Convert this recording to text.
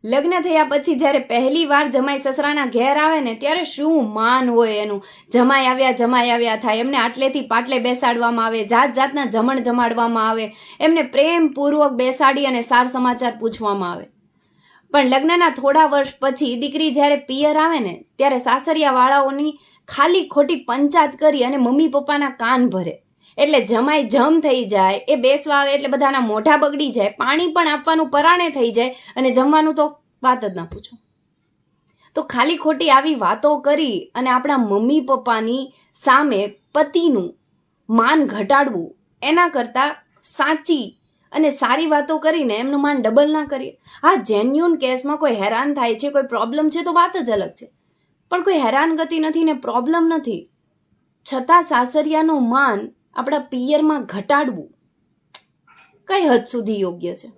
લગ્ન થયા પછી જ્યારે પહેલી વાર જમાઈ સસરાના ઘેર આવે ને ત્યારે શું માન હોય એનું. જમાઈ આવ્યા થાય, એમને આટલેથી પાટલે બેસાડવામાં આવે, જાત જાતના જમણ જમાડવામાં આવે, એમને પ્રેમપૂર્વક બેસાડી અને સાર સમાચાર પૂછવામાં આવે. પણ લગ્નના થોડા વર્ષ પછી દીકરી જ્યારે પિયર આવે ને ત્યારે સાસરિયા વાળાઓની ખાલી ખોટી પંચાત કરી અને મમ્મી પપ્પાના કાન ભરે. એટલે જમાઈ જમ થઈ જાય, એ બેસવા આવે એટલે બધાના મોઢા બગડી જાય, પાણી પણ આપવાનું પરાણે થઈ જાય અને જમવાનું તો વાત જ ના પૂછો. તો ખાલી ખોટી આવી વાતો કરી અને આપણા મમ્મી પપ્પાની સામે પતિનું માન ઘટાડવું એના કરતાં સાચી અને સારી વાતો કરીને એમનું માન ડબલ ના કરીએ. હા, જેન્યુન કેસમાં કોઈ હેરાન થાય છે, કોઈ પ્રોબ્લેમ છે તો વાત જ અલગ છે, પણ કોઈ હેરાનગતિ નથી ને પ્રોબ્લેમ નથી છતાં સાસરિયાનું માન આપણા પિયરમાં ઘટાડવું કઈ હદ સુધી યોગ્ય છે?